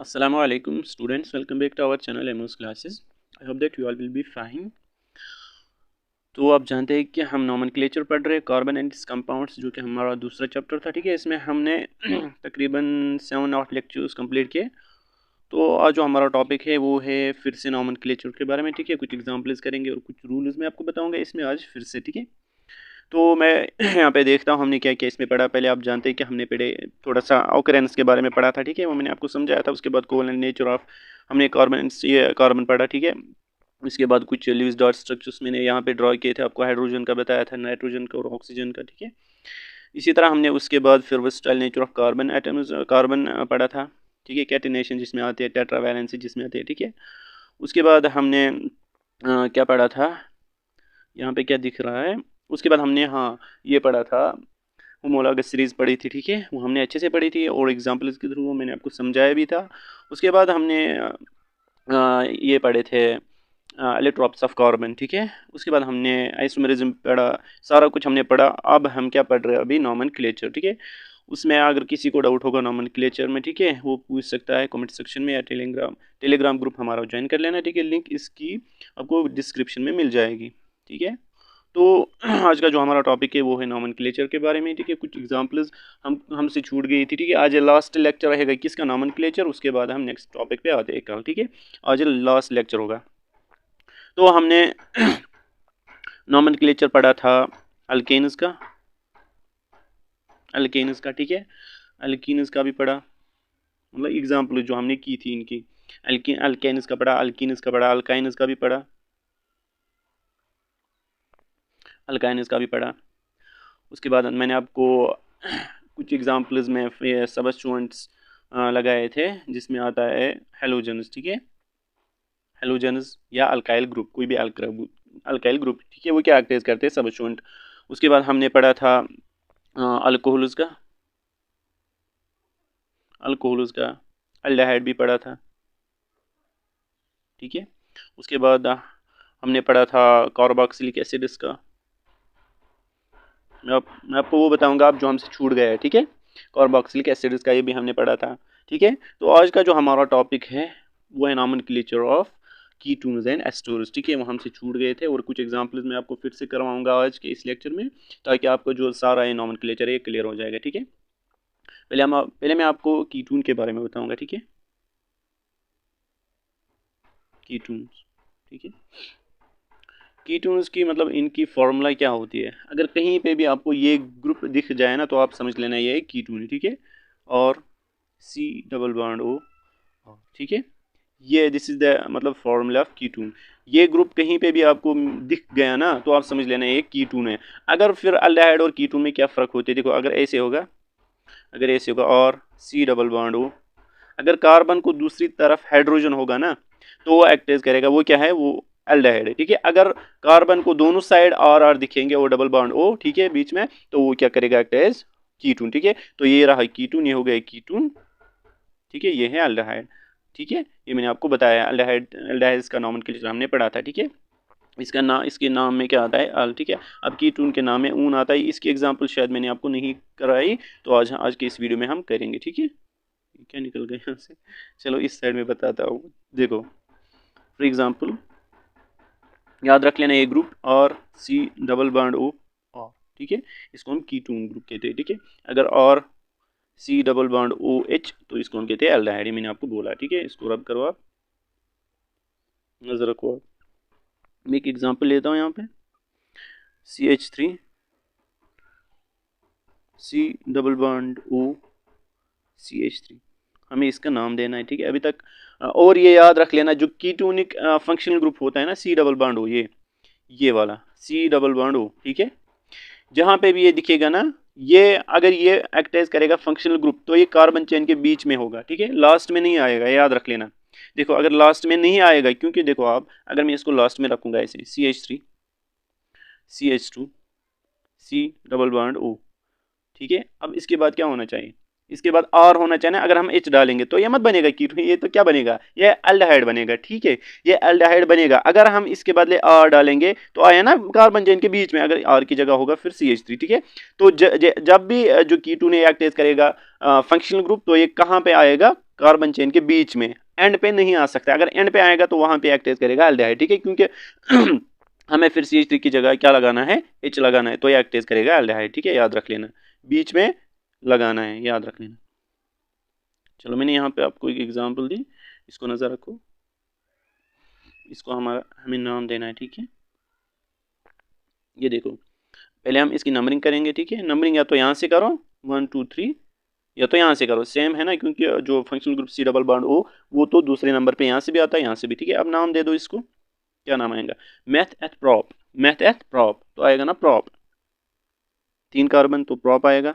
Assalamu alaikum students, welcome back to our channel Amos Classes. I hope that you all will be fine. तो आप जानते हैं कि हम नोमेनक्लेचर पढ़ रहे हैं कार्बन एंड इट्स कंपाउंड्स, जो कि हमारा दूसरा चैप्टर था। ठीक है, इसमें हमने तकरीबन 7-8 लेक्चर्स कंप्लीट किए। तो आज जो हमारा टॉपिक है वो है फिर से नोमेनक्लेचर के बारे में। ठीक है, कुछ एग्जांपल्स करेंगे और कुछ रूल्स मैं आपको बताऊंगा इसमें आज फिर से। ठीक है, तो मैं यहाँ पे देखता हूँ हमने क्या क्या इसमें पढ़ा। पहले आप जानते हैं कि हमने पढ़े थोड़ा सा ऑकरेंस के बारे में पढ़ा था। ठीक है, वो मैंने आपको समझाया था। उसके बाद कोवलेंट नेचर ऑफ हमने कार्बन ये कार्बन पढ़ा। ठीक है, इसके बाद कुछ ल्यूइस डॉट स्ट्रक्चर्स मैंने यहाँ पे ड्रॉ किए थे, आपको हाइड्रोजन का बताया था, नाइट्रोजन का और ऑक्सीजन का। ठीक है, इसी तरह हमने उसके बाद फिर versatile nature of carbon atoms carbon पढ़ा था। ठीक है, कैटिनेशन जिसमें आते हैं, टेट्रावैलेंसी जिसमें आते हैं। ठीक है, उसके बाद हमने क्या पढ़ा था, यहाँ पे क्या दिख रहा है, उसके बाद हमने ये पढ़ा था, होमोलॉगस सीरीज़ पढ़ी थी। ठीक है, वो हमने अच्छे से पढ़ी थी और एग्जांपल्स के थ्रू मैंने आपको समझाया भी था। उसके बाद हमने ये पढ़े थे एलिट्रॉप्स ऑफ कार्बन। ठीक है, उसके बाद हमने आइसोमेरिज्म पढ़ा, सारा कुछ हमने पढ़ा। अब हम क्या पढ़ रहे हैं अभी, नोमेनक्लेचर। ठीक है, उसमें अगर किसी को डाउट होगा नोमेनक्लेचर में, ठीक है, वो पूछ सकता है कमेंट सेक्शन में या टेलीग्राम ग्रुप हमारा ज्वाइन कर लेना। ठीक है, लिंक इसकी आपको डिस्क्रिप्शन में मिल जाएगी। ठीक है, तो आज का जो हमारा टॉपिक है वो है नोमेनक्लेचर के बारे में। ठीक है, कुछ एग्जांपल्स हमसे छूट गई थी। ठीक है, आज लास्ट लेक्चर रहेगा किसका, नोमेनक्लेचर। उसके बाद हम नेक्स्ट टॉपिक पे आते हैं कल। ठीक है, आज लास्ट लेक्चर होगा। तो हमने नोमेनक्लेचर पढ़ा था अल्केन्स का, ठीक है, अल्कीन्स का भी पढ़ा, मतलब एग्जाम्पल जो हमने की थी इनकी। अल्केन्स का पढ़ा, अल्कीन्स का पढ़ा, अल्काइन्स का भी पढ़ा, अल्काइन्स का भी पढ़ा। उसके बाद मैंने आपको कुछ एग्जाम्पल्स में सबस्टिट्यूएंट्स लगाए थे, जिसमें आता है हेलोजन्स। ठीक है, हेलोजन्स या अल्काइल ग्रुप, कोई भी अल्काइल ग्रुप। ठीक है, वो क्या एक्ट करते हैं, सबस्टिट्यूएंट। उसके बाद हमने पढ़ा था अल्कोहल्स का, एल्डिहाइड भी पढ़ा था। ठीक है, उसके बाद हमने पढ़ा था कार्बोक्सिलिक एसिड्स का। मैं आपको वो बताऊंगा आप जो हमसे छूट गया है। ठीक है, कार्बोक्सिलिक एसिड्स का ये भी हमने पढ़ा था। ठीक है, तो आज का जो हमारा टॉपिक है वो है nomenclature of ketones and asters. ठीक है, वो हमसे छूट गए थे और कुछ एग्जांपल्स मैं आपको फिर से करवाऊंगा आज के इस लेक्चर में, ताकि आपको जो सारा ये नोमेनक्लेचर है क्लियर हो जाएगा। ठीक है, पहले मैं आपको कीटोन के बारे में बताऊंगा। ठीक है, कीटोन्स। ठीक है, कीटोन्स की मतलब इनकी फॉर्मूला क्या होती है। अगर कहीं पे भी आपको ये ग्रुप दिख जाए ना, तो आप समझ लेना ये है कीटोन। ठीक है, और C डबल बॉन्ड O। ठीक है, ये दिस इज द मतलब फॉर्मूला ऑफ कीटोन। ये ग्रुप कहीं पे भी आपको दिख गया ना, तो आप समझ लेना ये कीटोन है। अगर फिर अल्डिहाइड और कीटोन में क्या फ़र्क होते हैं, देखो, अगर ऐसे होगा, और C डबल बॉन्ड O, अगर कार्बन को दूसरी तरफ हाइड्रोजन होगा ना, तो वो एक्ट करेगा, वो क्या है, वो एल्डिहाइड है। ठीक है, अगर कार्बन को दोनों साइड R दिखेंगे और डबल बॉन्ड O, ठीक है, बीच में, तो वो क्या करेगा, एक्ट एज कीटोन। ठीक है, तो ये रहा कीटोन, ये हो गया कीटोन। ठीक है, ये है एल्डिहाइड। ठीक है, ये मैंने आपको बताया, एल्डिहाइड्स का नोमेनक्लेचर हमने पढ़ा था। ठीक है, इसके नाम में क्या आता है, अल। ठीक है, अब कीटोन के नाम में ऊन आता है। इसकी एग्जांपल शायद मैंने आपको नहीं कराई, तो आज के इस वीडियो में हम करेंगे। ठीक है, क्या निकल गया यहाँ से, चलो इस साइड में बताता हूँ। देखो, फॉर एग्जांपल याद रख लेना, ए ग्रुप और C डबल बॉन्ड O और, ठीक है, इसको हम कीटोन ग्रुप कहते हैं। ठीक है, अगर और C डबल बॉन्ड OH, तो इसको हम कहते हैं एल्डिहाइड। मैंने आपको बोला। ठीक है, इसको रब करो, आप नजर रखो। आप मैं एक एग्जांपल लेता हूँ यहाँ पे, CH3 C double bond O CH3, हमें इसका नाम देना है। ठीक है, अभी तक और ये याद रख लेना, जो कीटोनिक फंक्शनल ग्रुप होता है ना, C डबल बॉन्ड O, ये वाला C डबल बॉन्ड O। ठीक है, जहाँ पे भी ये दिखेगा ना, ये अगर ये एक्ट करेगा फंक्शनल ग्रुप, तो ये कार्बन चेन के बीच में होगा। ठीक है, लास्ट में नहीं आएगा, याद रख लेना। देखो, अगर लास्ट में नहीं आएगा, क्योंकि देखो आप, अगर मैं इसको लास्ट में रखूंगा ऐसे, CH3 CH2 C double bond O। ठीक है, अब इसके बाद क्या होना चाहिए, इसके बाद R होना चाहिए ना। अगर हम H डालेंगे तो ये मत बनेगा कीटोन, ये तो क्या बनेगा, ये एल्डिहाइड बनेगा। ठीक है, ये एल्डिहाइड बनेगा। अगर हम इसके बदले R डालेंगे तो आया ना कार्बन चेन के बीच में, अगर R की जगह होगा फिर CH3। ठीक है, तो जब भी जो कीटोन एक्ट करेगा फंक्शनल ग्रुप, तो ये कहाँ पे आएगा, कार्बन चेन के बीच में, एंड पे नहीं आ सकता। अगर एंड पे आएगा तो वहां पे एक्ट करेगा एल्डिहाइड, ठीक है, क्योंकि हमें फिर CH3 की जगह क्या लगाना है, H लगाना है, तो ये एक्ट करेगा एल्डिहाइड, ठीक है, याद रख लेना, बीच में लगाना है, याद रख लेना। चलो मैंने यहाँ पे आपको एक एग्जांपल दी, इसको नजर रखो, इसको हमें नाम देना है, ठीक है। ये देखो, पहले हम इसकी नंबरिंग करेंगे, ठीक है। नंबरिंग या तो यहाँ से करो 1 2 3, या तो यहाँ से करो, सेम है ना, क्योंकि जो functional group C double bond O वो तो दूसरे नंबर पे यहाँ से भी आता है, यहाँ से भी, ठीक है। अब नाम दे दो इसको, क्या नाम आएगा, मेथ एथ प्रॉप, मेथ एथ प्रॉप तो आएगा ना प्रॉप, 3 कार्बन तो प्रॉप आएगा।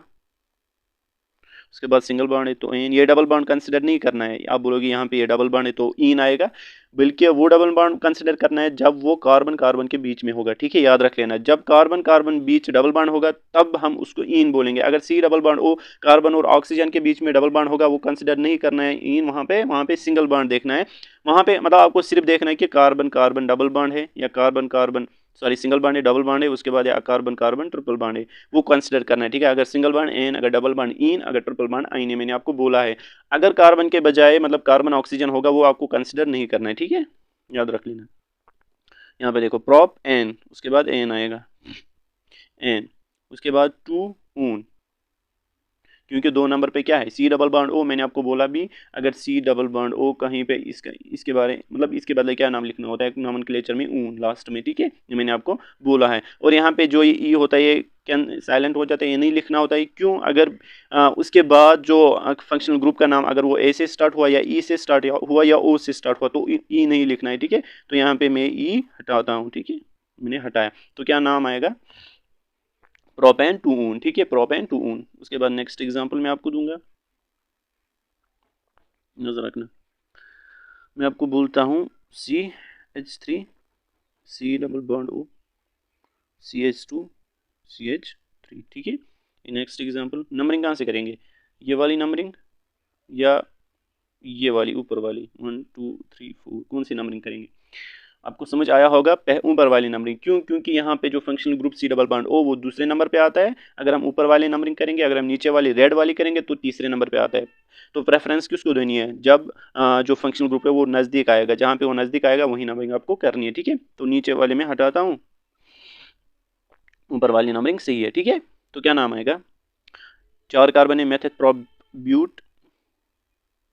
उसके बाद सिंगल बॉन्ड है तो एन, ये डबल बॉन्ड कंसिडर नहीं करना है, आप बोलोगे यहाँ पे ये डबल बॉन्ड है तो इन आएगा, बल्कि वो डबल बॉन्ड कंसिडर करना है जब वो कार्बन कार्बन के बीच में होगा, ठीक है, याद रख लेना, जब कार्बन कार्बन बीच डबल बॉन्ड होगा तब हम उसको इन बोलेंगे। अगर C double bond O carbon और ऑक्सीजन के बीच में डबल बॉन्ड होगा वो कंसिडर नहीं करना है इन, वहाँ पे सिंगल बॉन्ड देखना है, वहाँ पे मतलब आपको सिर्फ देखना है कि कार्बन कार्बन डबल बॉन्ड है या carbon carbon sorry single bond है डबल बॉन्ड है, उसके बाद या कार्बन कार्बन ट्रिपल बॉन्ड है, वो कंसिडर करना है, ठीक है। अगर सिंगल बॉन्ड एन, अगर डबल बॉन्ड इन, अगर ट्रिपल बॉन्ड आइन है, मैंने आपको बोला है। अगर कार्बन के बजाय मतलब कार्बन ऑक्सीजन होगा वो आपको कंसिडर नहीं करना है, ठीक है, याद रख लेना। यहाँ पे देखो प्रॉप एन, उसके बाद एन आएगा, एन, उसके बाद टू ऊन, क्योंकि 2 नंबर पे क्या है C डबल बॉन्ड O, मैंने आपको बोला भी अगर C डबल बॉन्ड O कहीं पे इसके बारे मतलब इसके बदले क्या नाम लिखना होता है नोमेनक्लेचर में, ऊन लास्ट में, ठीक है, ये मैंने आपको बोला है। और यहाँ पे जो ये ई होता है ये साइलेंट हो जाता है, ये नहीं लिखना होता है, क्यों, अगर उसके बाद जो फंक्शनल ग्रुप का नाम अगर वो ए से स्टार्ट हुआ या ई से स्टार्ट हुआ या ओ से स्टार्ट हुआ तो ई नहीं लिखना है, ठीक है। तो यहाँ पे मैं ई हटाता हूँ, ठीक है, मैंने हटाया, तो क्या नाम आएगा, प्रोपेन टू ऊन, ठीक है, प्रोपेन टू ऊन। उसके बाद नेक्स्ट एग्जांपल मैं आपको दूंगा, नजर रखना, मैं आपको बोलता हूँ CH3 C double bond O CH2 CH3, ठीक है। नेक्स्ट एग्जांपल, नंबरिंग कहाँ से करेंगे, ये वाली नंबरिंग या ये वाली ऊपर वाली 1 2 3 4, कौन सी नंबरिंग करेंगे, आपको समझ आया होगा, ऊपर वाली नंबरिंग, क्यों, क्योंकि यहाँ पे जो functional group C double bond O वो दूसरे नंबर पे आता है, अगर हम ऊपर वाली नंबरिंग करेंगे, अगर हम नीचे वाली रेड वाली करेंगे तो तीसरे नंबर पे आता है। तो प्रेफरेंस किसको देनी है, जब जो फंक्शनल ग्रुप है वो नज़दीक आएगा, जहाँ पे वो नज़दीक आएगा वही नंबरिंग आपको करनी है, ठीक है। तो नीचे वाले में हटाता हूँ, ऊपर वाली नंबरिंग सही है, ठीक है। तो क्या नाम आएगा, 4 कार्बन है, मेथड प्रोप ब्यूट,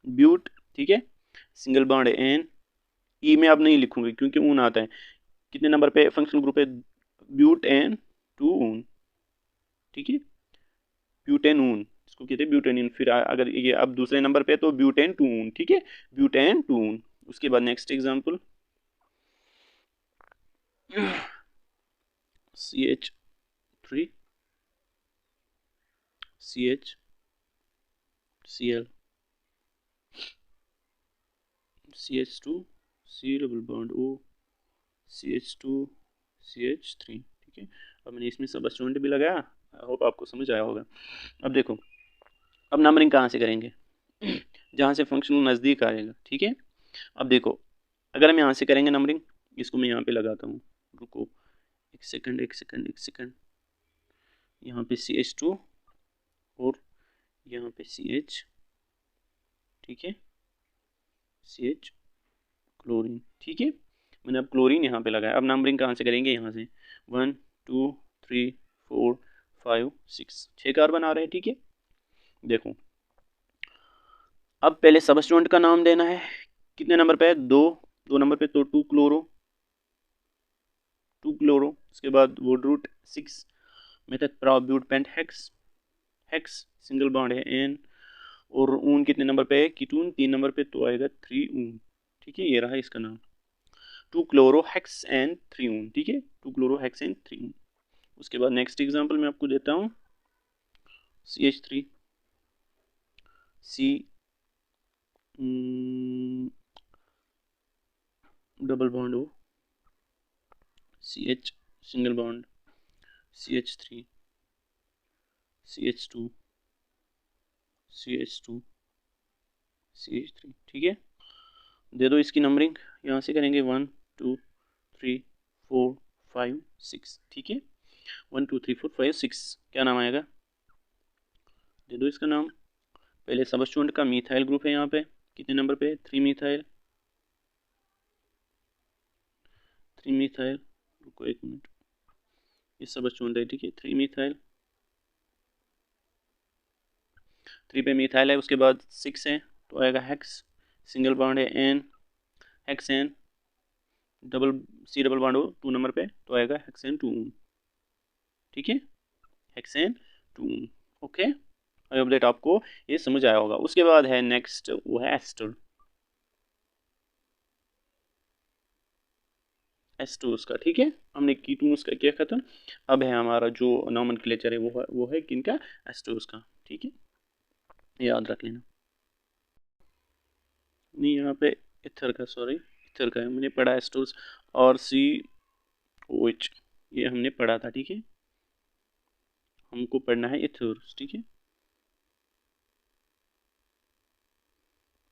ब्यूट, ठीक है, सिंगल बॉन्ड है एन, ई में अब नहीं लिखूंगी क्योंकि ऊन आता है, कितने नंबर पे फंक्शनल ग्रुप है, ब्यूटेन टू ऊन, ठीक है, ब्यूटेन ऊन इसको कहते हैं ब्यूटेनिन, फिर अगर ये अब दूसरे नंबर पे तो ब्यूटेन टू ऊन, ठीक है, ब्यूटेन टू ऊन। उसके बाद next example CH3 CH Cl CH2 C double bond O CH2 CH3, ठीक है। अब मैंने इसमें सब स्टूडेंट भी लगाया, आई होप आपको समझ आया होगा। अब देखो, अब नंबरिंग कहाँ से करेंगे, जहाँ से फंक्शन नज़दीक आएगा, ठीक है। अब देखो, अगर हम यहाँ से करेंगे नंबरिंग, इसको मैं यहाँ पे लगाता हूँ, रुको एक सेकंड एक सेकंड एक सेकंड, यहाँ पे CH2 और यहाँ पे CH, ठीक है, CH क्लोरीन, ठीक है, मैंने अब क्लोरीन यहाँ पे लगाया। अब नंबरिंग कहाँ से करेंगे, यहाँ से 1 2 3 4 5 6, 6 कार्बन आ रहे हैं, ठीक है। देखो अब पहले सबस्टिट्यूएंट का नाम देना है, कितने नंबर पे है, 2 नंबर पे, तो 2 क्लोरो, उसके बाद वुड रूट 6, मेथड प्रोब्यूट pent hex, hex single bond है एन, और ऊन कितने नंबर पे है, कीटून 3 नंबर पे, तो आएगा 3 ऊन, ठीक है, ये रहा इसका नाम, 2 क्लोरो हेक्स एंड 3 ऊन, ठीक है, 2 क्लोरो हेक्स एंड 3 ऊन। उसके बाद नेक्स्ट एग्जांपल मैं आपको देता हूँ, CH3 C double bond O CH single bond CH3 CH2 CH2 CH3, ठीक है। दे दो इसकी नंबरिंग, यहाँ से करेंगे 1 2 3 4 5 6, ठीक है, 1 2 3 4 5 6, क्या नाम आएगा, दे दो इसका नाम, पहले सबस्टिट्यूएंट का मिथाइल ग्रुप है यहाँ पे, कितने नंबर पे? 3 मिथाइल, 3 मिथाइल, रुको 1 मिनट, ये सब चुन रहे, ठीक है। 3 मिथाइल, 3 पे मिथाइल है, उसके बाद 6 है तो आएगा हेक्स, सिंगल बॉन्ड है ane, hex ane, double C double bond हो 2 नंबर पे तो आएगा हेक्सेन 2, ठीक है, hexane 2। Okay, I hope that आपको ये समझ आया होगा। उसके बाद है नेक्स्ट, वो है एस्टर, एस्टोस का, ठीक है। हमने कीटोन्स का किया खत्म, अब है हमारा जो नॉमेनक्लेचर है वो है किनका? एस्टोस का, ठीक है, याद रख लेना। नहीं, यहाँ पे इथर का, सॉरी इथर का है, हमने पढ़ा एस्टोस और सी ओ एच, ये हमने पढ़ा था, ठीक है। हमको पढ़ना है इथर्स, ठीक है,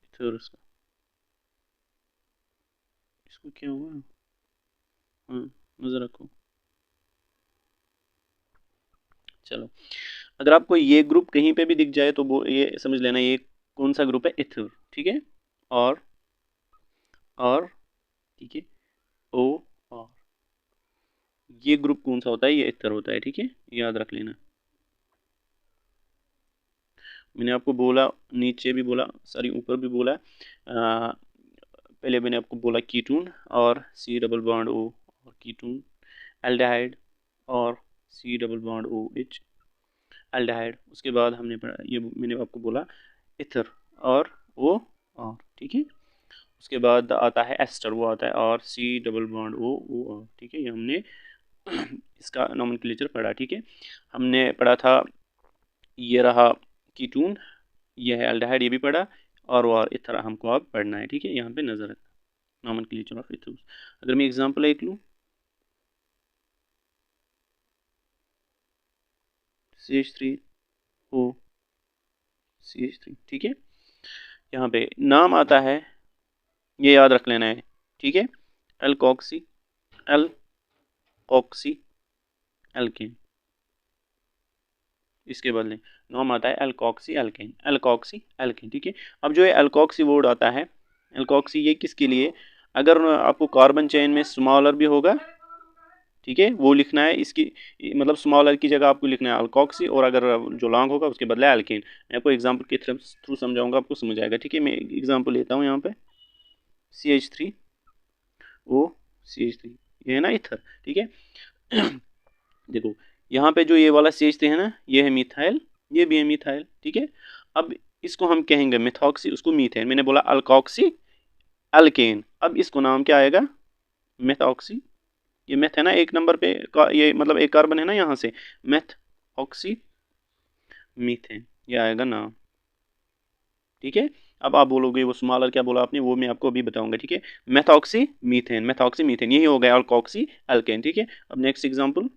इथर्स का। इसको क्या हुआ? हाँ, नजर रखो। चलो, अगर आपको ये ग्रुप कहीं पे भी दिख जाए तो वो ये समझ लेना ये कौन सा ग्रुप है? इथर, ठीक है। और और ठीक है, ओ और ये ग्रुप कौन सा होता है? ये इथर होता है, ठीक है, याद रख लेना। मैंने आपको बोला, नीचे भी बोला, सॉरी ऊपर भी बोला, पहले मैंने आपको बोला कीटोन और सी डबल बॉन्ड ओ, और कीटोन, एल्डिहाइड और C double bond O H, aldehyde. उसके बाद हमने पढ़ा, ये मैंने आपको बोला इथर और ओ और, ठीक है। उसके बाद आता है एस्टर, वो आता है और सी डबल बॉन्ड ओ ओ और, ठीक है। ये हमने इसका नॉमेनक्लेचर पढ़ा, ठीक है। हमने पढ़ा था, ये रहा कीटोन, ये है एल्डिहाइड, ये भी पढ़ा, और इस तरह हमको अब पढ़ना है, ठीक है। यहाँ पे नजर रखना, नॉमेनक्लेचर ऑफ इथर्स। अगर मैं एग्जांपल एक लूँ, CH3O CH3, ठीक है। यहाँ पे नाम आता है, ये याद रख लेना है, ठीक है, एल्कोक्सी, एल्कोक्सी एल्केन, इसके बदले नाम आता है एल्कोक्सी एल्केन, एल्कोक्सी एल्केन, ठीक है। अब जो है एल्कोक्सी वर्ड आता है, एल्कोक्सी ये किसके लिए? अगर आपको कार्बन चेन में स्मॉलर भी होगा, ठीक है, वो लिखना है, इसकी मतलब स्मॉलर की जगह आपको लिखना है अल्कोक्सी, और अगर जो लॉन्ग होगा उसके बदले एल्केन। मैं आपको एग्जांपल के थ्रू समझाऊंगा, आपको समझ आएगा, ठीक है। मैं एग्जांपल लेता हूँ यहाँ पे, CH3O CH3, ये है ना इथर, ठीक है। देखो यहाँ पे जो ये वाला CH3 है ना, ये है मिथाइल, ये भी है मिथाइल, ठीक है। अब इसको हम कहेंगे मिथॉक्सी, उसको मीथेन, मैंने बोला अल्कोक्सी एल्केन, अब इसको नाम क्या आएगा? मेथॉक्सी, ये मेथ है ना एक नंबर पे ये मतलब एक कार्बन है ना यहाँ से, मेथ ऑक्सी मीथेन, ये आएगा नाम, ठीक है। अब आप बोलोगे वो स्मॉलर क्या बोला आपने, वो मैं आपको अभी बताऊंगा, ठीक है। मेथॉक्सी मीथेन, मेथॉक्सी मीथेन, यही हो गया अल्कोक्सी एल्केन, ठीक है। अब next example,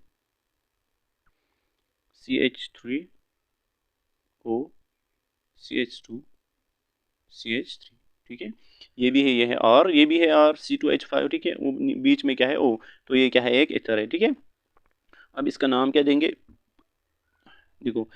CH3O CH2 CH3, ठीक है। ये भी है, ये है, और ये भी है, और C2H5, ठीक है। वो बीच में क्या है? O, तो ये क्या है? एक इथर है, ठीक है। अब इसका नाम क्या देंगे? देखो,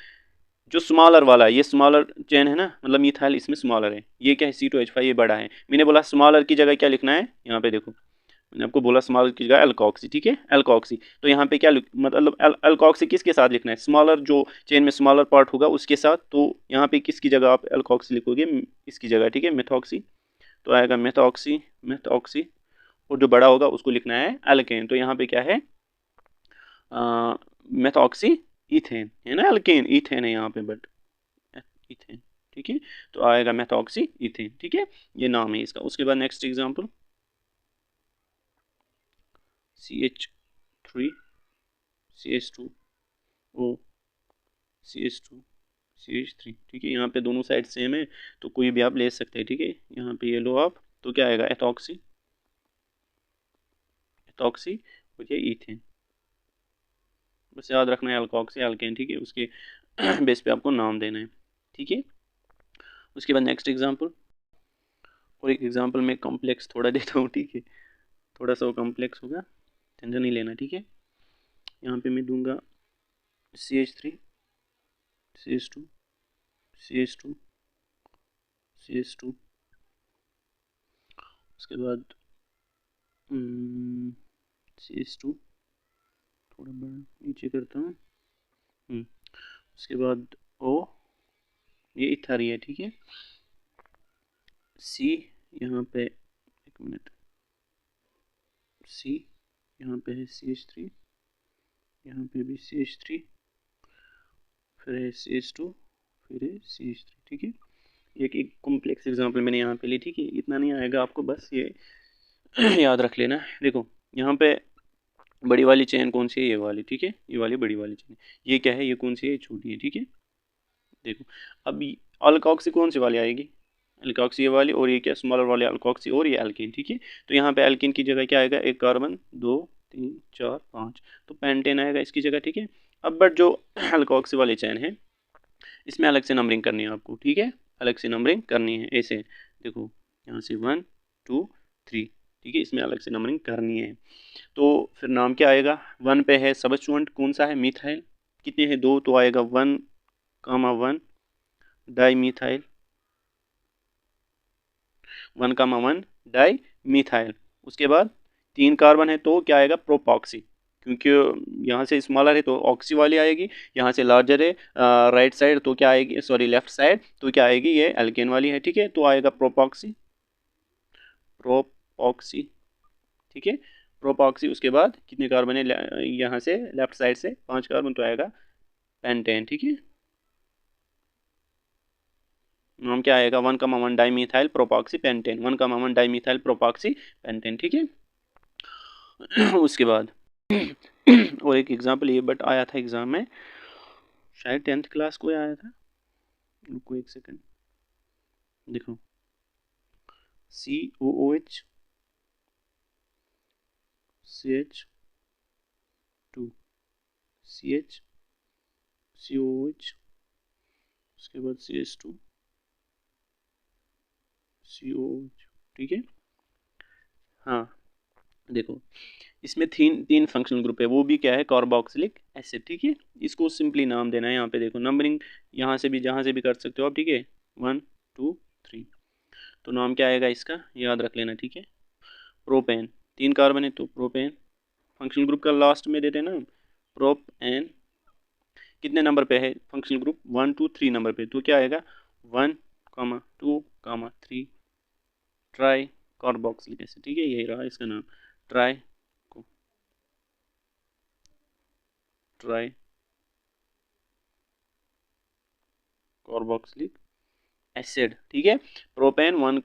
जो स्मॉलर वाला है, ये स्मॉलर चेन है ना, मतलब मिथाइल इसमें स्मॉलर है, ये क्या है? C2H5, ये बड़ा है। मैंने बोला स्मॉलर की जगह क्या लिखना है, यहाँ पे देखो, मैंने आपको बोला स्मॉलर की जगह एल्कोक्सी, ठीक है, एल्कोक्सी। तो यहाँ पे क्या मतलब एल्कोक्सी किसके साथ लिखना है? स्मॉलर जो चेन में स्मॉलर पार्ट होगा उसके साथ। तो यहाँ पे किसकी जगह आप एल्कोक्सी लिखोगे? इसकी जगह, ठीक है, मेथॉक्सी, तो आएगा मेथॉक्सी, मेथॉक्सी, और जो बड़ा होगा उसको लिखना है एल्केन। तो यहाँ पे क्या है? मेथॉक्सी इथेन है ना, एल्केन इथेन है यहाँ पे, बट इथेन, ठीक है। तो आएगा मेथॉक्सी इथेन, ठीक है, ये नाम है इसका। उसके बाद next example, CH3 CH2O CH2 CH3, ठीक है। यहाँ पे दोनों साइड सेम है, तो कोई भी आप ले सकते हैं, ठीक है। यहाँ पे ये लो आप, तो क्या आएगा? एथॉक्सी, एथॉक्सी, और ये इथेन, बस याद रखना है अल्कोक्सी एल्केन, ठीक है। उसके बेस पे आपको नाम देना है, ठीक है। उसके बाद नेक्स्ट एग्जांपल, और एक एग्जांपल में कॉम्प्लेक्स थोड़ा देता हूँ, ठीक है, थोड़ा सा वो कॉम्प्लेक्स होगा, टेंशन नहीं लेना, ठीक है। यहाँ पे मैं दूंगा CH3 CH2 CH2 CH2 उसके बाद CH2 थोड़ा बड़ा नीचे करता हूँ। उसके बाद O, ये इथर ही है, ठीक है। C यहाँ पे, एक मिनट, C यहाँ पे है CH3, यहाँ पे भी CH3, फिर है CH2, फिर है CH3, ठीक है। एक कॉम्प्लेक्स एग्जांपल मैंने यहाँ पे ली, ठीक है। इतना नहीं आएगा आपको, बस ये याद रख लेना। देखो यहाँ पे बड़ी वाली चेन कौन सी है, ये वाली, ठीक है। ये वाली बड़ी वाली चेन, ये क्या है, ये कौन सी है, ये छोटी है, ठीक है। देखो अब अल्कोक्सी कौन सी वाली आएगी, अल्कोक्सी ये वाली, और ये क्या, स्मॉलर वाली अल्कोक्सी, और ये एल्कीन, ठीक है। तो यहाँ पे एल्कीन की जगह क्या आएगा, एक कार्बन, 2 3 4 5, तो पेंटेन आएगा इसकी जगह, ठीक है। अब बट जो अल्कोक्सी वाली चेन है, इसमें अलग से नंबरिंग करनी है आपको, ठीक है। अलग से नंबरिंग करनी है, ऐसे देखो यहाँ से 1 2 3, ठीक है। इसमें अलग से नंबरिंग करनी है। तो फिर नाम क्या आएगा, 1 पे है सबस्टिट्यूएंट कौन सा है, मिथाइल, कितने हैं, 2, तो आएगा 1,1 डाई मिथाइल, 1,1 डाई मिथाइल। उसके बाद 3 कार्बन है तो क्या आएगा, प्रोपॉक्सी, क्योंकि यहाँ से स्मॉलर है तो ऑक्सी वाली आएगी, यहाँ से लार्जर है राइट साइड तो क्या आएगी, सॉरी लेफ्ट साइड तो क्या आएगी, ये एल्केन वाली है, ठीक है। तो आएगा प्रोपॉक्सी, ठीक है, प्रोपॉक्सी। उसके बाद कितने कार्बन है, यहाँ से लेफ्ट साइड से 5 कार्बन, तो आएगा पेंटेन, ठीक है। नाम क्या आएगा, 1,1 डाईमिथाइल प्रोपॉक्सी पेंटेन, 1,1 डाईमिथाइल प्रोपॉक्सी पेंटेन, ठीक है। उसके बाद और एक एग्जांपल ये बट आया था एग्जाम में, शायद 10th क्लास को आया था, रुको एक सेकंड, देखो COOH CH2 CH COOH, उसके बाद CH2 COOH, ठीक है। हाँ देखो इसमें तीन फंक्शनल ग्रुप है, वो भी क्या है, कार्बोक्सिलिक एसिड, ठीक है। इसको सिंपली नाम देना है, यहाँ पे देखो नंबरिंग यहाँ से भी जहाँ से भी कर सकते हो आप, ठीक है, 1 2 3, तो नाम क्या आएगा इसका, याद रख लेना, ठीक है। प्रोपेन, 3 कार्बन है तो प्रोपेन, फंक्शनल ग्रुप का लास्ट में देते हैं ना, प्रोपेन, कितने नंबर पे है फंक्शनल ग्रुप, 1 2 3 नंबर पे, तो क्या आएगा 1, 2, 3, ट्राई कार्बोक्सिलिक एसिड, ठीक है। यही रहा इसका नाम, ट्राई कार्बोक्सिलिक एसिड, ठीक है। प्रोपेन 1,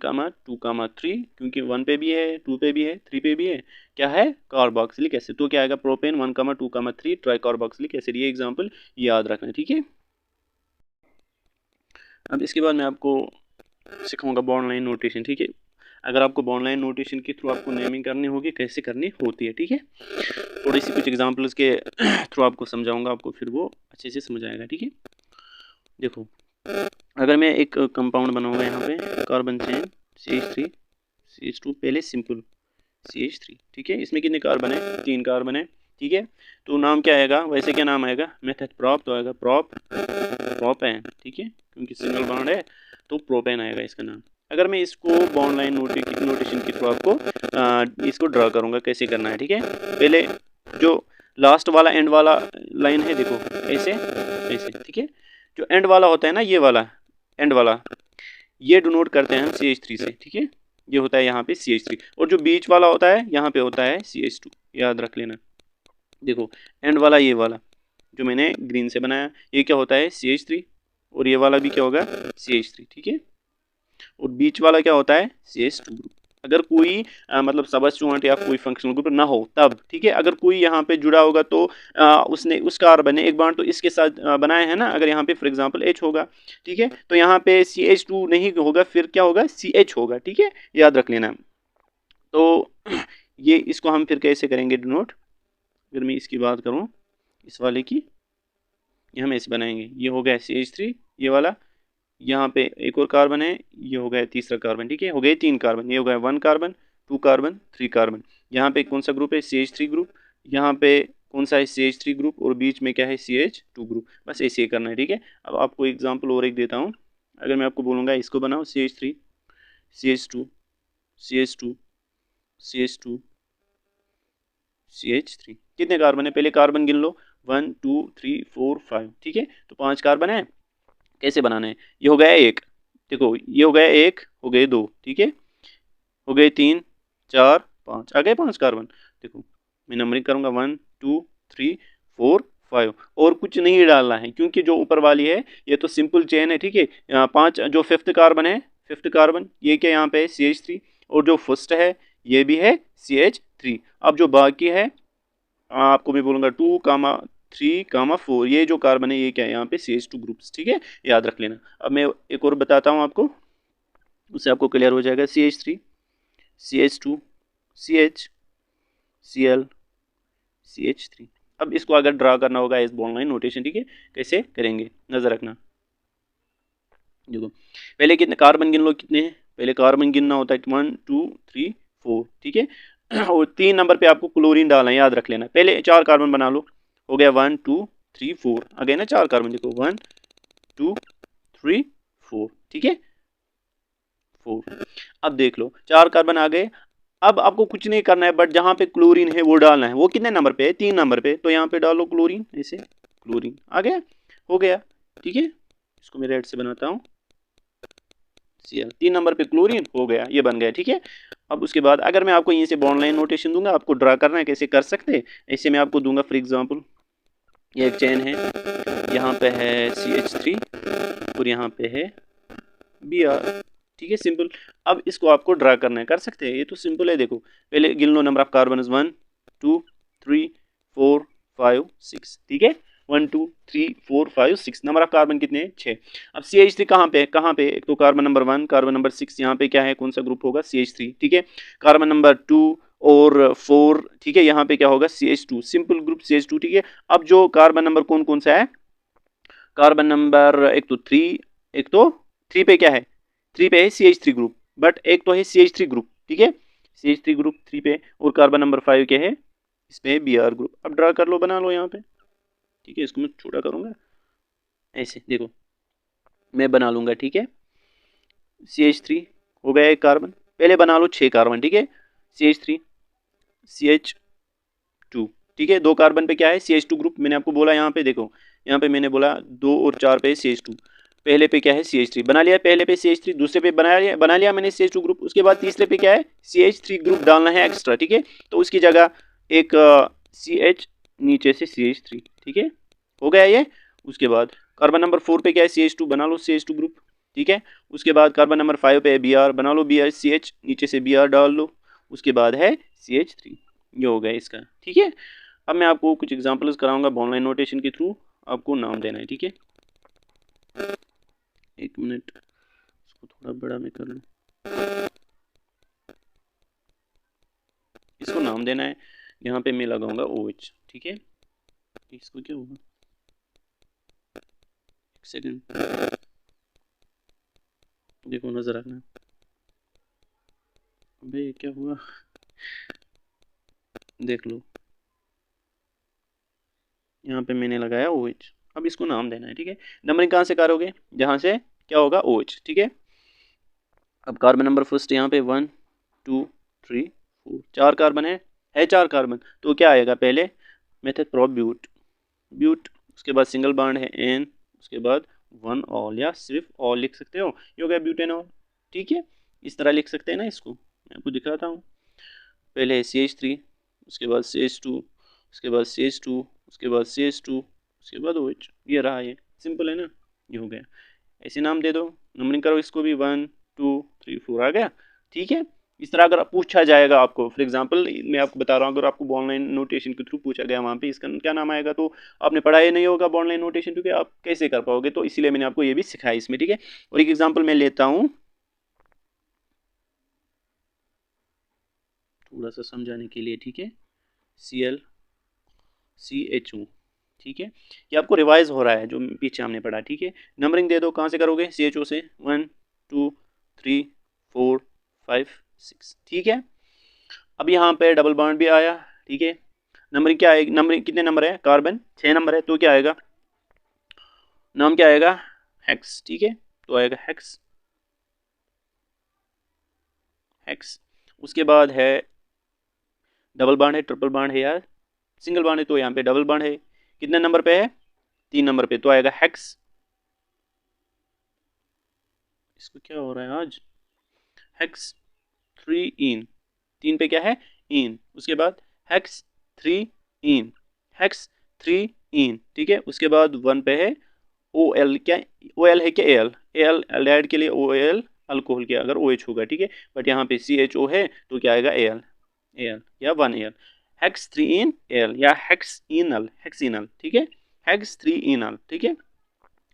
2, 3, क्योंकि 1 पे भी है, 2 पे भी है, 3 पे भी है, क्या है, कार्बोक्सिलिक एसिड, तो क्या आएगा प्रोपेन 1, 2, 3 ट्राई कार्बोक्सिलिक एसिड। ये एग्जांपल याद रखना, ठीक है। अब इसके बाद मैं आपको सिखाऊंगा बॉन्ड लाइन नोटेशन, ठीक है। अगर आपको बॉन्ड लाइन नोटेशन के थ्रू आपको नेमिंग करनी होगी, कैसे करनी होती है, ठीक है। थोड़ी सी कुछ एग्जांपल्स के थ्रू आपको समझाऊंगा, आपको फिर वो अच्छे से समझ आएगा, ठीक है। देखो अगर मैं एक कंपाउंड बनाऊंगा यहाँ पे, कार्बन चेन CH3 CH2, पहले सिंपल CH3, ठीक है। इसमें कितने कार्बन है, 3 कार्बन है, ठीक है। तो नाम क्या आएगा, वैसे क्या नाम आएगा, मेथड प्रोप, तो आएगा प्रोपेन, ठीक है, क्योंकि सिंगल बॉन्ड है तो प्रोपेन आएगा इसका नाम। अगर मैं इसको बॉन्ड लाइन नोटेशन के थ्रू आपको इसको ड्रा करूंगा, कैसे करना है, ठीक है। पहले जो लास्ट वाला एंड वाला लाइन है, देखो ऐसे ऐसे, ठीक है। जो एंड वाला होता है ना, ये वाला एंड वाला, ये डिनोट करते हैं हम CH3 से, ठीक है। ये होता है यहाँ पे CH3, और जो बीच वाला होता है यहाँ पे होता है CH2, याद रख लेना। देखो एंड वाला ये वाला जो मैंने ग्रीन से बनाया, ये क्या होता है CH3, और ये वाला भी क्या होगा CH3, ठीक है। और बीच वाला क्या होता है CH2 ग्रुप। अगर कोई मतलब सबस्टिट्यूएंट या कोई फंक्शनल ग्रुप ना हो तब, ठीक है। अगर कोई यहाँ पे जुड़ा होगा तो उसने उस कार्बन ने एक बॉन्ड तो इसके साथ बनाया है ना, अगर यहाँ पे फॉर एग्जांपल H होगा, ठीक है, तो यहाँ पे CH2 नहीं होगा, फिर क्या होगा CH होगा, ठीक है, याद रख लेना। तो ये इसको हम फिर कैसे करेंगे डिनोट, अगर मैं इसकी बात करूँ इस वाले की, ये हम ऐसे बनाएंगे, ये हो गया CH3, ये वाला, यहाँ पे एक और कार्बन है, ये हो गया तीसरा कार्बन, ठीक है। हो गए 3 कार्बन, ये हो गया 1 कार्बन 2 कार्बन 3 कार्बन। यहाँ पे कौन सा ग्रुप है, CH3 ग्रुप, यहाँ पे कौन सा है CH3 ग्रुप, और बीच में क्या है CH2 ग्रुप। बस ऐसे ही करना है, ठीक है। अब आपको एग्जाम्पल और एक देता हूँ, अगर मैं आपको बोलूँगा इसको बनाओ CH3 CH2 CH2 CH2 CH3। कितने कार्बन है पहले कार्बन गिन लो, 1 2 3 4 5, ठीक है। तो 5 कार्बन है। कैसे बनाना है, ये हो गया एक, देखो ये हो गया एक, हो गए दो, ठीक है, हो गए 3 4 5, आ गए 5 कार्बन। देखो मैं नंबरिंग करूंगा 1 2 3 4 5, और कुछ नहीं डालना है क्योंकि जो ऊपर वाली है ये तो सिंपल चेन है, ठीक है। यहाँ 5 जो फिफ्थ कार्बन है, फिफ्थ कार्बन ये क्या यहाँ पे है CH3, और जो फर्स्ट है ये भी है CH3। अब जो बाकी है आपको मैं बोलूँगा 2 कामा 3 कामा 4, ये जो कार्बन है ये क्या है यहाँ पे CH2 ग्रुप्स, ठीक है, याद रख लेना। अब मैं एक और बताता हूँ आपको, उससे आपको क्लियर हो जाएगा। CH3 CH2 CH Cl CH3। अब इसको अगर ड्रा करना होगा इस बॉन्ड लाइन नोटेशन, ठीक है, कैसे करेंगे नजर रखना। देखो पहले कितने कार्बन गिन लो, कितने हैं पहले कार्बन गिनना होता है 1 2 3 4, ठीक है। और 3 नंबर पे आपको क्लोरीन डालना है, याद रख लेना। पहले 4 कार्बन बना लो, हो गया 1 2 3 4, आ गए ना 4 कार्बन, देखो 1 2 3 4, ठीक है 4। अब देख लो 4 कार्बन आ गए। अब आपको कुछ नहीं करना है, बट जहाँ पे क्लोरीन है वो डालना है। वो कितने नंबर पे है, 3 नंबर पे, तो यहाँ पे डालो क्लोरीन, ऐसे क्लोरीन आ गया, हो गया, ठीक है। इसको मैं रेड से बनाता हूँ, Cl 3 नंबर पे क्लोरीन हो गया, ये बन गया, ठीक है। अब उसके बाद अगर मैं आपको यहीं से बॉन्ड लाइन नोटेशन दूंगा, आपको ड्रा करना है कैसे कर सकते हैं, ऐसे मैं आपको दूंगा। फॉर एग्जांपल ये एक चेन है, यहाँ पे है CH3 और यहाँ पे है Br, ठीक है, सिंपल। अब इसको आपको ड्रा करना है, कर सकते हैं, ये तो सिंपल है। देखो पहले गिन लो नंबर ऑफ कार्बन 1 2 3 4 5 6, ठीक है 1 2 3 4 5 6, नंबर ऑफ कार्बन कितने हैं 6। अब CH3 कहाँ पे है, कहाँ पे, एक तो कार्बन नंबर 1 कार्बन नंबर 6, यहाँ पे क्या है, कौन सा ग्रुप होगा CH3, ठीक है। कार्बन नंबर 2 और 4, ठीक है, यहाँ पे क्या होगा CH2, सिंपल ग्रुप CH2, ठीक है। अब जो कार्बन नंबर कौन कौन सा है, कार्बन नंबर एक तो 3, एक तो 3 पे क्या है, 3 पे है CH3 ग्रुप, बट एक तो है CH3 ग्रुप, ठीक है, CH3 ग्रुप 3 पे, और कार्बन नंबर 5 क्या है, इसमें है Br ग्रुप। अब ड्रा कर लो, बना लो यहाँ पे, ठीक है। इसको मैं छोटा करूंगा, ऐसे देखो मैं बना लूंगा, ठीक है। CH3 हो गया एक कार्बन, पहले बना लो 6 कार्बन, ठीक है, CH3 CH2, ठीक है। 2 कार्बन पे क्या है CH2 ग्रुप, मैंने आपको बोला यहाँ पे, देखो यहाँ पे मैंने बोला 2 और 4 पे CH2, पहले पे क्या है CH3 बना लिया, पहले पे CH3, दूसरे पे बना लिया मैंने CH2 ग्रुप। उसके बाद तीसरे पे क्या है CH3 ग्रुप डालना है एक्स्ट्रा, ठीक है। तो उसकी जगह एक CH नीचे से CH3, ठीक है, हो गया ये। उसके बाद कार्बन नंबर 4 पे क्या है CH2, बना लो CH2 ग्रुप, ठीक है। उसके बाद कार्बन नंबर 5 पे है Br, बना लो Br, CH नीचे से Br डाल लो। उसके बाद है CH3, ये हो गया इसका, ठीक है। अब मैं आपको कुछ एग्जांपल्स कराऊंगा बॉन्ड लाइन नोटेशन के थ्रू, आपको नाम देना है, ठीक है। एक मिनट, इसको थोड़ा बड़ा मैं कर लूँ, इसको नाम देना है। यहाँ पे मैं लगाऊंगा OH, ठीक है। इसको क्या होगा, एक सेकेंड, देखो नजर रखना, अबे क्या हुआ, देख लो यहाँ पे मैंने लगाया OH। अब इसको नाम देना है, ठीक है। नंबरिंग कहाँ से करोगे, जहाँ से क्या होगा OH, ठीक है। अब कार्बन नंबर फर्स्ट यहाँ पे 1 2 3 4, 4 कार्बन है 4 कार्बन, तो क्या आएगा पहले मेथड प्रोब्यूट ब्यूट, उसके बाद सिंगल बॉन्ड है N, उसके बाद 1 ऑल, या सिर्फ ऑल लिख सकते हो, ये हो गया ब्यूटेनॉल, ठीक है। इस तरह लिख सकते हैं ना, इसको मैं आपको दिखाता हूँ। पहले है CH3, उसके बाद CH2, उसके बाद CH2, उसके बाद CH2, उसके बाद OH, ये रहा, ये सिंपल है ना, ये हो गया। ऐसे नाम दे दो, नंबरिंग करो इसको भी 1 2 3 4, आ गया, ठीक है। इस तरह अगर पूछा जाएगा आपको, फॉर एग्जांपल मैं आपको बता रहा हूँ, अगर आपको बॉन्ड लाइन नोटेशन के थ्रू पूछा गया वहाँ पे इसका क्या नाम आएगा, तो आपने पढ़ा ही नहीं होगा बॉन्ड लाइन नोटेशन, क्योंकि आप कैसे कर पाओगे, तो इसीलिए मैंने आपको ये भी सिखाया इसमें, ठीक है। और एक एग्जाम्पल मैं लेता हूँ थोड़ा सा समझाने के लिए, ठीक है। Cl CHO, ठीक है, ये आपको रिवाइज हो रहा है जो पीछे हमने पढ़ा, ठीक है। नंबरिंग दे दो, कहाँ से करोगे CHO से, 1 2 3 4 5 6, ठीक है। अब यहाँ पे डबल बॉन्ड भी आया, ठीक है। नंबरिंग क्या आएगी, नंबरिंग कितने नंबर है, कार्बन 6 नंबर है, तो क्या आएगा, नाम क्या आएगा हेक्स, ठीक है, तो आएगा हेक्स हेक्स। उसके बाद है डबल बॉन्ड है, ट्रिपल बॉन्ड है या सिंगल बॉन्ड है, तो यहाँ पे डबल बॉन्ड है। कितने नंबर पे है? 3 नंबर पे, तो आएगा हेक्स। इसको क्या हो रहा है आज? हेक्स 3 इन, 3 पे क्या है? इन। उसके बाद हेक्स 3 इन, हेक्स 3 इन, ठीक है। उसके बाद 1 पे है ओ एल, क्या ओ एल है क्या A L? A L aldehyde के लिए ओ एल अल्कोहल के अगर ओ एच होगा, ठीक है। बट यहाँ पे सी एच ओ है तो क्या आएगा? ए एल, ए एल या 1 A L. Hex 3 in L या हेक्स इनल, हेक्स इनल, ठीक है, हेक्स 3 इनल, ठीक है।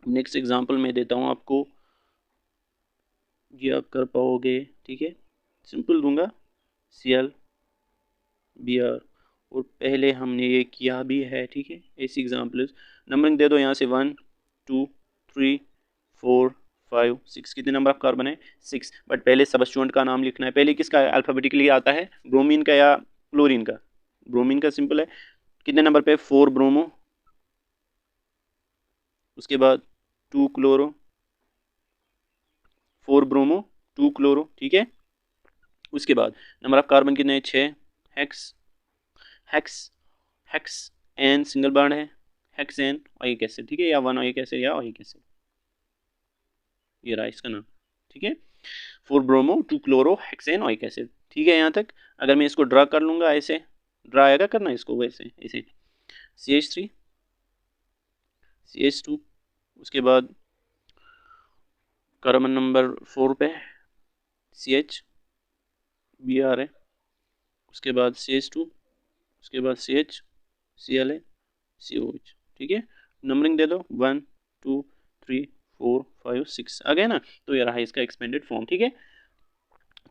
नेक्स्ट एग्जांपल मैं देता हूँ आपको, ये आप कर पाओगे, ठीक है। सिंपल दूंगा, सी एल बी आर, और पहले हमने ये किया भी है, ठीक है। ऐसी एग्जाम्पल्स नंबरिंग दे दो यहाँ से 1 2 3 4 5 6। कितने नंबर ऑफ कार्बन है? 6। बट पहले सबस्टिट्यूएंट का नाम लिखना है। पहले किसका अल्फाबेटिकली आता है? ब्रोमीन का या क्लोरीन का? ब्रोमीन का सिंपल है। कितने नंबर पे? 4 ब्रोमो, उसके बाद 2 क्लोरो, 4 ब्रोमो 2 क्लोरो, ठीक है। उसके बाद नंबर ऑफ कार्बन कितने? 6। Hex, hex, hex ane single bond है, हेक्स एन ओइक एसिड, ठीक है, या 1 ओइक एसिड या ओइक एसिड, ये रहा इसका नाम, ठीक है। 4 bromo 2 chloro hexane oic acid, ठीक है। यहाँ तक अगर मैं इसको ड्रा कर लूँगा, ऐसे ड्रा आएगा करना इसको, वैसे ऐसे CH3 CH2, उसके बाद कार्बन नंबर 4 पे CH Br है, उसके बाद CH2, उसके बाद CH Cl है, COH, ठीक है। नंबरिंग दे दो 1 2 3 4 5 6 आ गया ना। तो ये रहा इसका एक्सपेंडेड फॉर्म, ठीक है।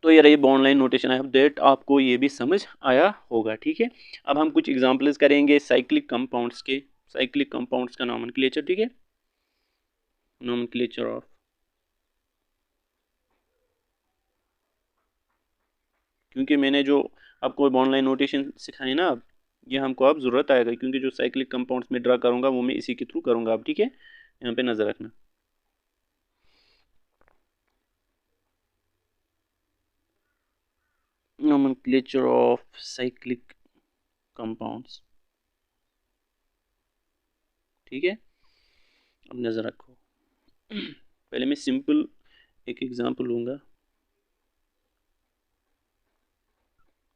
तो ये रही bond line notation. I hope that आपको ये भी समझ आया होगा, ठीक है। अब हम कुछ एग्जांपल्स करेंगे साइक्लिक कंपाउंड्स के, साइक्लिक कंपाउंड्स का नोमेनक्लेचर, ठीक है। नोमेनक्लेचर ऑफ, क्योंकि मैंने जो आपको बॉन्ड लाइन नोटेशन सिखाई ना, अब ये हमको अब ज़रूरत आएगा, क्योंकि जो साइक्लिक कंपाउंड्स में ड्रा करूँगा वो मैं इसी के थ्रू करूँगा अब, ठीक है। यहाँ पे नज़र रखना। nomenclature of cyclic compounds, ठीक है। अब नज़र रखो, पहले मैं सिंपल एक एग्जांपल लूँगा।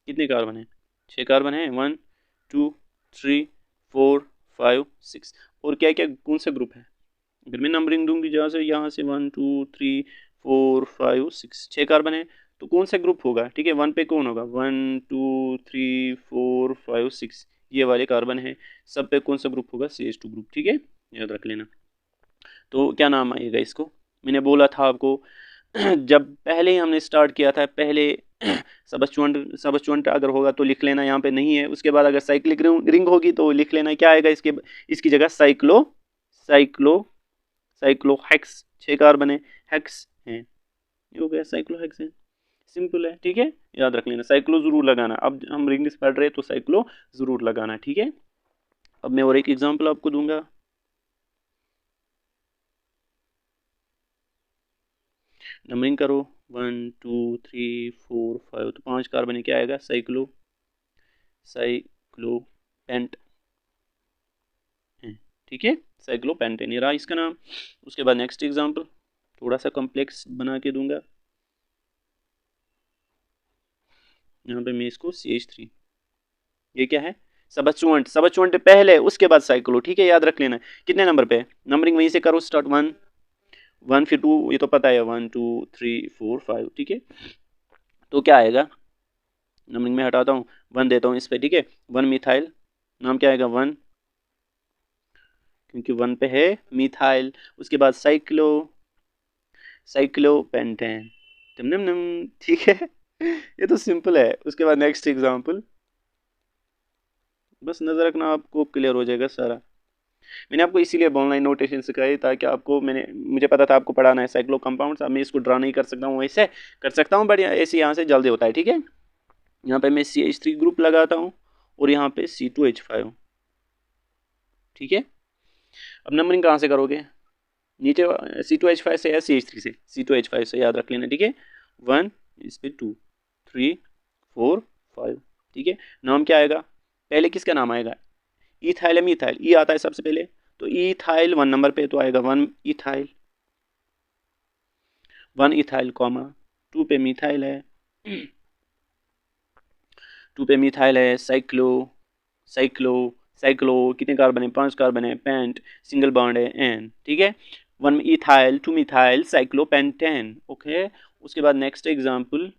कितने कार्बन है? 6 कार्बन है, 1 2 3 4 5 6। और क्या क्या कौन सा ग्रुप है? अगर मैं नंबरिंग दूंगी जहाँ से, यहाँ से 1 2 3 4 5 6, 6 कार्बन है, तो कौन सा ग्रुप होगा? ठीक है, 1 पे कौन होगा? 1 2 3 4 5 6 ये वाले कार्बन है। सब पे कौन सा ग्रुप होगा? CH2 ग्रुप, ठीक है, याद रख लेना। तो क्या नाम आएगा इसको? मैंने बोला था आपको जब पहले ही हमने स्टार्ट किया था, पहले सबस्टिट्यूएंट अगर होगा तो लिख लेना, यहाँ पे नहीं है। उसके बाद अगर साइक्लिक रिंग होगी तो लिख लेना क्या आएगा इसके, इसकी जगह साइक्लो, साइक्लो, साइक्लोहेक्स। 6 कार्बन है, हेक्स है, ये हो गया साइक्लोहेक्स है, सिंपल है, ठीक है। याद रख लेना, साइक्लो जरूर लगाना। अब हम रिंग्स पढ़ रहे हैं तो साइक्लो जरूर लगाना, ठीक है। अब मैं और एक एग्जांपल आपको दूंगा। नंबरिंग करो 1 2 3 4 5, तो 5 कार्बन क्या आएगा? साइक्लो, साइक्लोपेंट, ठीक है, साइक्लोपेंटेन, ये रहा इसका नाम। उसके बाद नेक्स्ट एग्जांपल थोड़ा सा कॉम्प्लेक्स बना के दूंगा। यहाँ पे मैं इसको CH3, ये क्या है? सबस्टिट्यूएंट, सबस्टिट्यूएंट पहले उसके बाद साइक्लो, ठीक है, याद रख लेना। कितने नंबर पे? नंबरिंग वहीं से करो स्टार्ट, 1 1 फिर 2, ये तो पता है 1 2 3 4 5, ठीक है। तो क्या आएगा? नंबरिंग में हटाता हूँ, 1 देता हूँ इस पे, ठीक है। 1 मिथाइल, नाम क्या आएगा? 1, क्योंकि 1 पे है मिथाइल। उसके बाद साइक्लो, साइक्लोपेंटेन, ठीक है। ये तो सिंपल है। उसके बाद नेक्स्ट एग्जांपल, बस नजर रखना, आपको क्लियर हो जाएगा सारा। मैंने आपको इसीलिए बॉन्ड नोटेशन सिखाई ताकि आपको, मुझे पता था आपको पढ़ाना है साइक्लो कंपाउंड्स। अब मैं इसको ड्रा नहीं कर सकता हूँ, वैसे कर सकता हूँ बट ऐसे यहाँ से जल्दी होता है, ठीक है। यहाँ पे मैं CH3 ग्रुप लगाता हूँ और यहाँ पे C2H5, ठीक है। अब नंबरिंग कहाँ से करोगे? नीचे C2H5 से या CH3 से? C2H5 से, याद रख लेना, ठीक है। 1 इस पे 2 3 4 5, ठीक है। नाम क्या आएगा, पहले किसका नाम आएगा, इथाइल या मीथाइल, ई आता है सबसे पहले, तो इथाइल 1 नंबर पे तो आएगा 1 इथाइल, 1 इथाइल कॉमा 2 पे मीथाइल है, 2 पे मीथाइल है, साइक्लो साइक्लो साइक्लो कितने कार्बन है, 5 कार्बन है, पेंट सिंगल बॉन्ड है एन, ठीक है। 1 इथाइल 2 मिथाइल साइक्लोपेंटेन, ओके। उसके बाद नेक्स्ट एग्जांपल,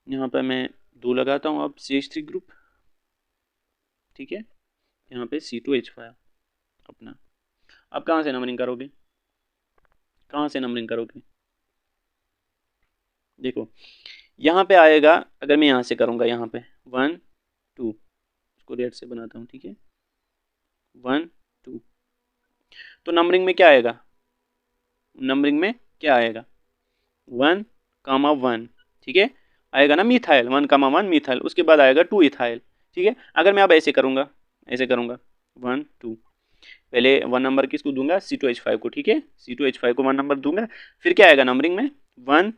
यहाँ पे मैं 2 लगाता हूँ अब CH3 ग्रुप, ठीक है। यहाँ पे C2H5 अपना, अब कहाँ से नंबरिंग करोगे, कहाँ से नंबरिंग करोगे, देखो यहाँ पे आएगा, अगर मैं यहाँ से करूँगा, यहाँ पे 1 2, इसको रेड से बनाता हूँ, ठीक है, 1 2, तो नंबरिंग में क्या आएगा, नंबरिंग में क्या आएगा 1 कामा 1, ठीक है, आएगा ना मीथाइल, 1 कामा 1 मीथाइल, उसके बाद आएगा 2 इथाइल, ठीक है। अगर मैं अब ऐसे करूँगा, ऐसे करूँगा 1 2, पहले 1 नंबर किसको दूंगा, C2H5 को, ठीक है, C2H5 को 1 नंबर दूंगा, फिर क्या आएगा नंबरिंग में 1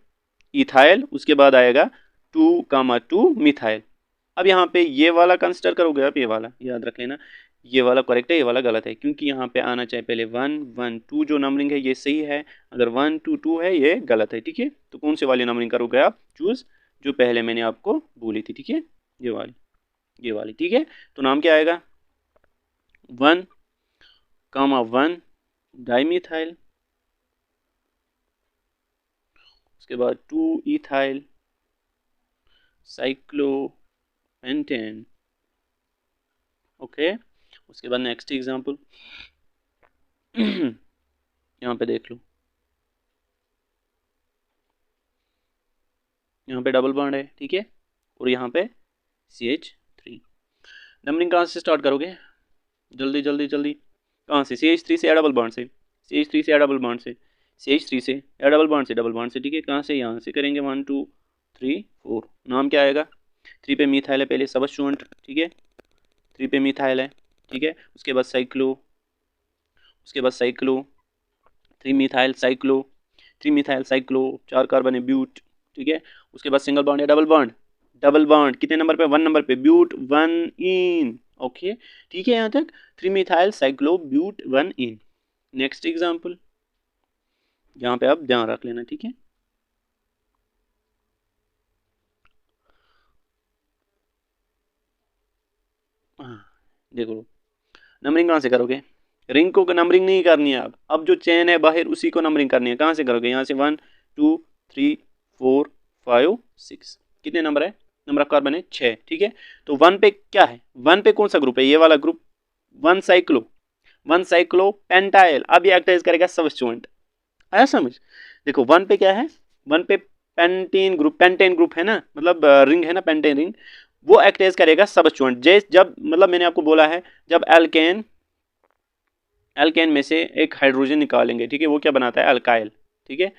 इथाइल, उसके बाद आएगा 2 कामा 2 मिथाइल। अब यहाँ पे ये वाला कंसिडर करोगे आप, ये वाला याद रख लेना, ये वाला करेक्ट है, ये वाला गलत है, क्योंकि यहाँ पे आना चाहिए पहले 1 1 2, जो नंबरिंग है ये सही है, अगर 1 2 2 है ये गलत है, ठीक है। तो कौन से वाली नंबरिंग करोगे आप, चूज जो पहले मैंने आपको बोली थी, ठीक है, ये वाली, ये वाली, ठीक है। तो नाम क्या आएगा 1 कामा 1 डाईमिथाइल, उसके बाद 2 इथाइल साइक्लोपेंटेन, ओके। उसके बाद नेक्स्ट एग्जांपल, यहाँ पे देख लो, यहाँ पे डबल बॉन्ड है, ठीक है, और यहाँ पे CH3। नंबरिंग कहाँ से स्टार्ट करोगे, जल्दी जल्दी जल्दी, कहाँ से, CH3 से या डबल बॉन्ड से, CH3 से या डबल बॉन्ड से, CH3 से या डबल बॉन्ड से, डबल बॉन्ड से, ठीक है। कहाँ से, यहाँ से करेंगे 1 2 3 4, नाम क्या आएगा, 3 पे मीथाइल है पहले सबस्टिट्यूएंट, ठीक है, 3 पे मीथाइल है, ठीक है। उसके बाद साइक्लो, उसके बाद cyclo 3 methyl cyclo, 3 methyl cyclo, 4 carbon है ब्यूट, ठीक है। उसके बाद सिंगल बॉन्ड है डबल बॉन्ड, डबल बॉन्ड कितने नंबर पे, 1 नंबर पे, ब्यूट 1 इन, ओके, ठीक है यहाँ तक, 3 methyl cyclo but 1 ene. Next example, यहाँ पे आप ध्यान रख लेना, ठीक है। देखो नंबरिंग कहाँ से करोगे, रिंग को नंबरिंग नहीं करनी है, अब जो चेन है बाहर उसी को नंबरिंग करनी है। कहाँ से करोगे, यहाँ से 1 2 3 4 5 6, कितने नंबर है, नंबर ऑफ कार्बन है 6, ठीक है। तो 1 पे क्या है, 1 पे कौन सा ग्रुप है, ये वाला ग्रुप, 1 साइक्लो, 1 साइक्लो पेंटाइल, अब ये एक्टाइज करेगा सबस्टिट्यूएंट, आया समझ। देखो 1 पे क्या है, 1 पे पेंटेन ग्रुप, पेंटेन ग्रुप है ना, मतलब रिंग है ना, पेंटेन रिंग, वो एक्टाइज करेगा सबस्टिट्यूएंट, जब मतलब मैंने आपको बोला है, जब एल्केन, एल्केन में से एक हाइड्रोजन निकालेंगे, ठीक है, वो क्या बनाता है, अल्काइल, ठीक है।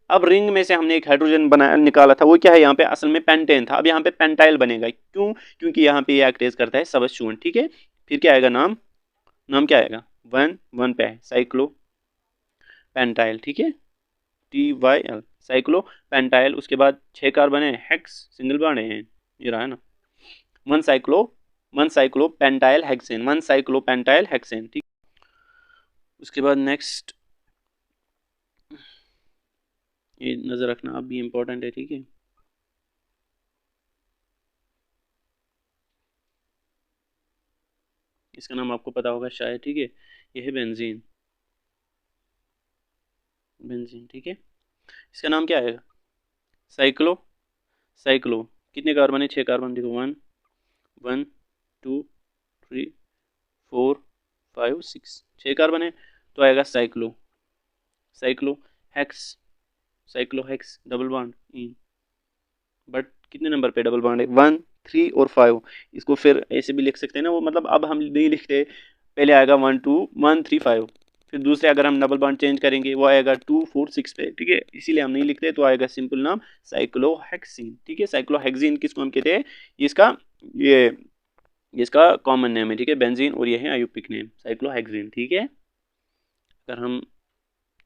अब रिंग में से हमने एक हाइड्रोजन बनाया, निकाला था, वो क्या है, यहाँ पे असल में पेंटेन था, अब यहाँ पे पेंटाइल बनेगा, क्यों, क्योंकि यहाँ पे ये एक्टाइज करता है सबस्टिट्यूएंट, ठीक है। फिर क्या आएगा नाम, नाम क्या आएगा, 1 1 पे है साइक्लो पेंटाइल, ठीक है, TYL साइक्लो पेंटाइल। उसके बाद 6 कार्बन है, हेक्स सिंगल बॉन्ड है, ये रहा है ना, 1 cyclo pentyl hexane, 1 cyclo pentyl hexane, ठीक। उसके बाद नेक्स्ट, ये नजर रखना अब भी इम्पोर्टेंट है, ठीक है। इसका नाम आपको पता होगा शायद, ठीक है, ये है बेंजीन, बेंजीन, ठीक है। इसका नाम क्या आएगा, साइक्लो, साइक्लो कितने कार्बन है, 6 कार्बन, देखो 1 1 2 3 4 5 6, 6 कार्बन है, तो आएगा cyclo, cyclo hex, cyclo hex double bond in, but कितने नंबर पे डबल बॉन्ड है, 1 3 और 5, इसको फिर ऐसे भी लिख सकते हैं ना, वो मतलब अब हम नहीं लिखते, पहले आएगा 1 2 1 3 5, फिर दूसरे अगर हम डबल बॉन्ड चेंज करेंगे वो आएगा 2 4 6 पे, ठीक है, इसीलिए हम नहीं लिखते, तो आएगा सिंपल नाम साइक्लोहेक्सीन, ठीक है। साइक्लोहेक्सीन किसको हम कहते हैं, इसका ये इसका कॉमन नेम है, ठीक है, बेंजीन, और ये है आयुपिक नेम साइक्लोहेक्सीन, ठीक है। अगर हम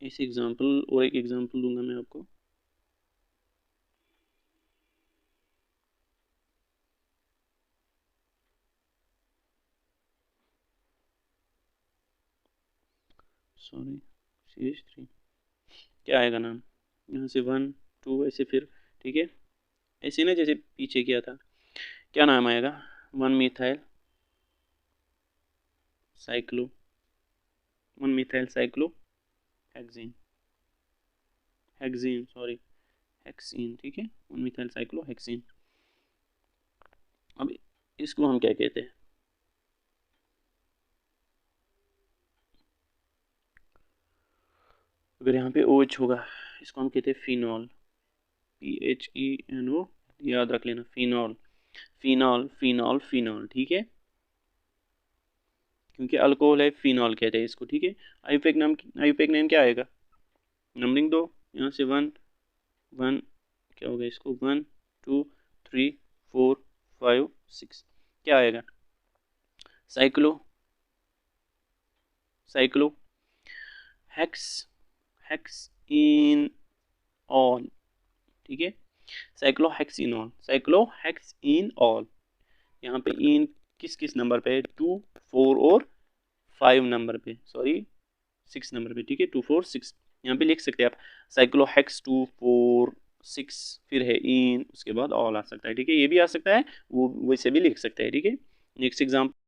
इस एग्जांपल और एक एग्जांपल दूंगा मैं आपको, सॉरी CH3 क्या आएगा नाम, यहाँ से 1 2 ऐसे फिर, ठीक है, ऐसे ना जैसे पीछे किया था। क्या नाम आएगा, 1 methyl cyclo, 1 methyl cyclo hexene, hexene sorry hexene, ठीक है, 1 मिथाइल साइक्लो हेक्सीन। अब इसको हम क्या कहते हैं, अगर यहाँ पे OH होगा इसको हम कहते हैं फिनॉल, PHENO, याद रख लेना, फिनॉल फिनॉल फिनॉल फिनॉल, ठीक है, क्योंकि अल्कोहल है फिनॉल कहते हैं इसको, ठीक है। आयुपैक नेम क्या आएगा, नंबरिंग दो, यहाँ से 1 1 क्या होगा इसको, 1 2 3 4 5 6, क्या आएगा, cyclo cyclo hex hex all, ठीक है, साइक्लोहेक्सिनॉल, साइक्लोहेक्सिनॉल। यहाँ पे इन किस किस नंबर पे, 2 4 और 5 नंबर पे, सॉरी 6 नंबर पे, ठीक है, 2 4 6, यहाँ पे लिख सकते हैं आप साइक्लोहेक्स 2 4 6, फिर है इन, उसके बाद ऑल आ सकता है, ठीक है, ये भी आ सकता है, वो वैसे भी लिख सकते हैं, ठीक है। Next example